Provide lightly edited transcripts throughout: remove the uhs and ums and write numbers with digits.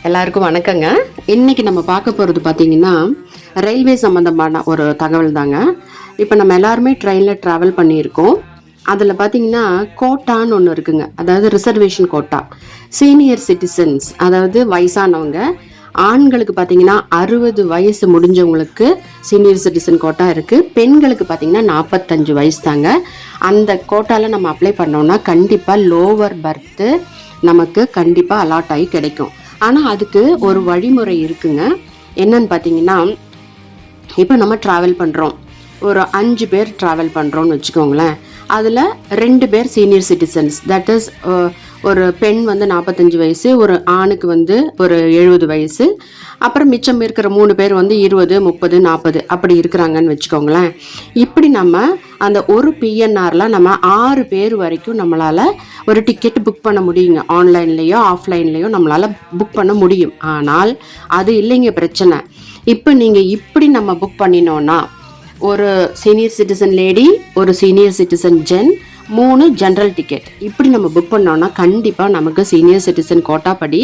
எல்லாருக்கும் வணக்கங்க. இன்னைக்கு நம்ம பார்க்க போகிறது பார்த்தீங்கன்னா ரயில்வே சம்மந்தமான ஒரு தகவல் தாங்க. இப்போ நம்ம எல்லாருமே ட்ரெயினில் ட்ராவல் பண்ணியிருக்கோம். அதில் பார்த்தீங்கன்னா கோட்டான்னு ஒன்று இருக்குங்க. அதாவது ரிசர்வேஷன் கோட்டா. சீனியர் சிட்டிசன்ஸ், அதாவது வயசானவங்க, ஆண்களுக்கு பார்த்தீங்கன்னா 60 வயசு முடிஞ்சவங்களுக்கு சீனியர் சிட்டிசன் கோட்டா இருக்குது. பெண்களுக்கு பார்த்தீங்கன்னா 45 வயசு தாங்க. அந்த கோட்டாவில் நம்ம அப்ளை பண்ணோம்னா கண்டிப்பாக லோவர் பர்த்து நமக்கு கண்டிப்பாக அலாட் ஆகி கிடைக்கும். ஆனால் அதுக்கு ஒரு வழிமுறை இருக்குங்க. என்னன்னு பார்த்தீங்கன்னா, இப்போ நம்ம ட்ராவல் பண்ணுறோம், ஒரு 5 பேர் ட்ராவல் பண்ணுறோன்னு வச்சுக்கோங்களேன். அதில் 2 பேர் சீனியர் சிட்டிசன்ஸ், தட் இஸ் ஒரு பெண் வந்து 45 வயசு, ஒரு ஆணுக்கு வந்து ஒரு 70 வயசு, அப்புறம் மிச்சம் இருக்கிற 3 பேர் வந்து 20, 30, 40 அப்படி இருக்கிறாங்கன்னு வச்சுக்கோங்களேன். இப்படி நம்ம அந்த ஒரு பிஎன்ஆரில் நம்ம 6 பேர் வரைக்கும் நம்மளால் ஒரு டிக்கெட் புக் பண்ண முடியுங்க. ஆன்லைன்லேயோ ஆஃப்லைன்லேயோ நம்மளால் புக் பண்ண முடியும். ஆனால் அது இல்லைங்க பிரச்சனை. இப்போ நீங்கள் இப்படி நம்ம புக் பண்ணினோன்னா, ஒரு சீனியர் சிட்டிசன் லேடி, ஒரு சீனியர் சிட்டிசன் ஜென், 3 ஜென்ரல் டிக்கெட் இப்படி நம்ம புக் பண்ணோன்னா கண்டிப்பாக நமக்கு சீனியர் சிட்டிசன் கோட்டா படி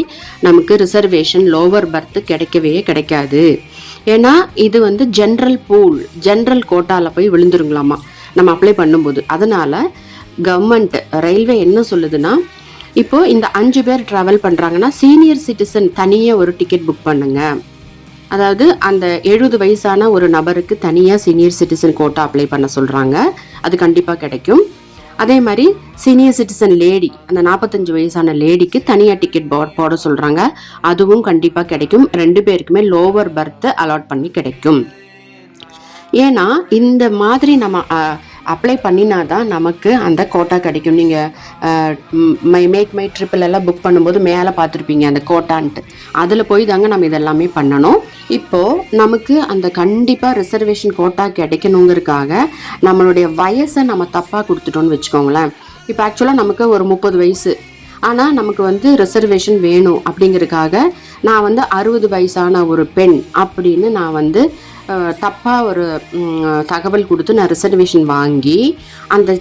நமக்கு ரிசர்வேஷன் லோவர் பர்த் கிடைக்கவே கிடைக்காது. ஏன்னா இது வந்து ஜென்ரல் பூல், ஜென்ரல் கோட்டாவில் போய் விழுந்துருங்களாமா நம்ம அப்ளை பண்ணும்போது. அதனால் கவர்மெண்ட் ரயில்வே என்ன சொல்லுதுன்னா, இப்போது இந்த 5 பேர் ட்ராவல் பண்ணுறாங்கன்னா சீனியர் சிட்டிசன் தனியாக ஒரு டிக்கெட் புக் பண்ணுங்க. அதாவது அந்த 70 வயசான ஒரு நபருக்கு தனியாக சீனியர் சிட்டிசன் கோட்டா அப்ளை பண்ண சொல்கிறாங்க. அது கண்டிப்பாக கிடைக்கும். அதே மாதிரி சீனியர் சிட்டிசன் லேடி, அந்த 45 வயசான லேடிக்கு தனியாக டிக்கெட் போட சொல்கிறாங்க. அதுவும் கண்டிப்பாக கிடைக்கும். 2 பேருக்குமே லோவர் பர்த்து அலாட் பண்ணி கிடைக்கும். ஏன்னா இந்த மாதிரி நம்ம அப்ளை பண்ணினா தான் நமக்கு அந்த கோட்டா கிடைக்கும். நீங்கள் மேக் மை ட்ரிப்பில் எல்லாம் புக் பண்ணும்போது மேலே பார்த்துருப்பீங்க அந்த கோட்டான்ட்டு. அதில் போய் தாங்க நம்ம இதெல்லாமே பண்ணணும். இப்போது நமக்கு அந்த கண்டிப்பாக ரிசர்வேஷன் கோட்டா கிடைக்கணுங்கிறதுக்காக நம்மளுடைய வயசை நம்ம தப்பாக கொடுத்துட்டோன்னு வச்சுக்கோங்களேன். இப்போ ஆக்சுவலாக நமக்கு ஒரு 30 வயசு, ஆனால் நமக்கு வந்து ரிசர்வேஷன் வேணும் அப்படிங்கிறதுக்காக நான் வந்து 60 வயசான ஒரு பெண் அப்படின்னு நான் வந்து தப்பாக ஒரு தகவல் கொடுத்து நான் ரிசர்வேஷன் வாங்கி அந்த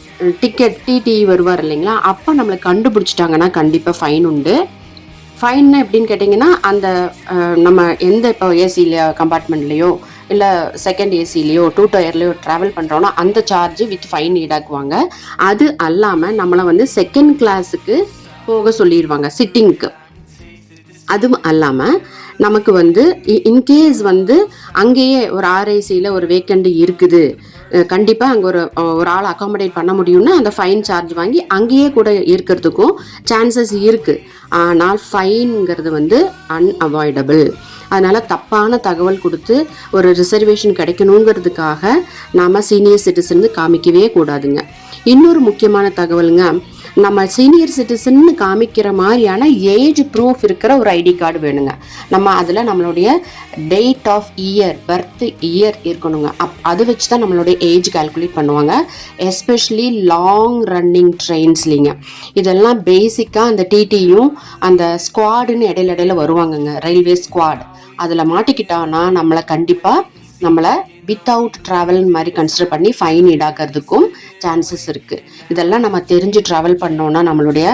டிக்கெட் டிடி வருவார் இல்லைங்களா, அப்போ நம்மளை கண்டுபிடிச்சிட்டாங்கன்னா கண்டிப்பாக ஃபைன் உண்டு. ஃபைன்னு எப்படின்னு கேட்டிங்கன்னா, அந்த நம்ம எந்த இப்போ ஏசியில் கம்பார்ட்மெண்ட்லேயோ இல்லை செகண்ட் ஏசிலேயோ 2 டயர்லேயோ ட்ராவல் பண்ணுறோன்னா அந்த சார்ஜ் வித் ஃபைன் ஈடாக்குவாங்க. அது அல்லாமல் நம்மளை வந்து செகண்ட் கிளாஸுக்கு போக சொல்லிடுவாங்க, சிட்டிங்க்கு. அதுவும் அல்லாமல் நமக்கு வந்து இன்கேஸ் வந்து அங்கேயே ஒரு ஆர்ஐசியில் ஒரு வேக்கண்ட் இருக்குது, கண்டிப்பாக அங்கே ஒரு ஆள் அகாமடேட் பண்ண முடியும்னா அந்த ஃபைன் சார்ஜ் வாங்கி அங்கேயே கூட இருக்கிறதுக்கும் சான்சஸ் இருக்குது. ஆனால் ஃபைனுங்கிறது வந்து அன்அவாய்டபிள். அதனால் தப்பான தகவல் கொடுத்து ஒரு ரிசர்வேஷன் கிடைக்கணுங்கிறதுக்காக நாம் சீனியர் சிட்டிசன் காமிக்கவே கூடாதுங்க. இன்னொரு முக்கியமான தகவலுங்க, நம்ம சீனியர் சிட்டிசன் காமிக்கிற மாதிரியான ஏஜ் ப்ரூஃப் இருக்கிற ஒரு ஐடி கார்டு வேணுங்க. நம்ம அதில் நம்மளுடைய date of year, birth year இருக்கணுங்க. அது வச்சு தான் நம்மளுடைய ஏஜ் கால்குலேட் பண்ணுவாங்க. எஸ்பெஷலி லாங் ரன்னிங் ட்ரெயின்ஸ்லிங்க. இதெல்லாம் பேசிக்காக அந்த டிடியும் அந்த ஸ்குவாடுன்னு இடையில வருவாங்கங்க, ரயில்வே ஸ்குவாட். அதில் மாட்டிக்கிட்டான்னா நம்மளை வித்தவுட் ட்ராவல் மாதிரி கன்சிடர் பண்ணி ஃபைன் ஈடாக்கிறதுக்கும் சான்சஸ் இருக்குது. இதெல்லாம் நம்ம தெரிஞ்சு ட்ராவல் பண்ணோன்னா நம்மளுடைய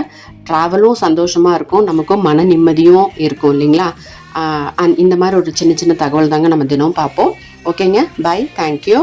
ட்ராவலும் சந்தோஷமாக இருக்கும், நமக்கும் மன நிம்மதியும் இருக்கும் இல்லைங்களா. இந்த மாதிரி ஒரு சின்ன சின்ன தகவல் தாங்க நம்ம தினம் பார்ப்போம். ஓகேங்க, பை, தேங்க்யூ.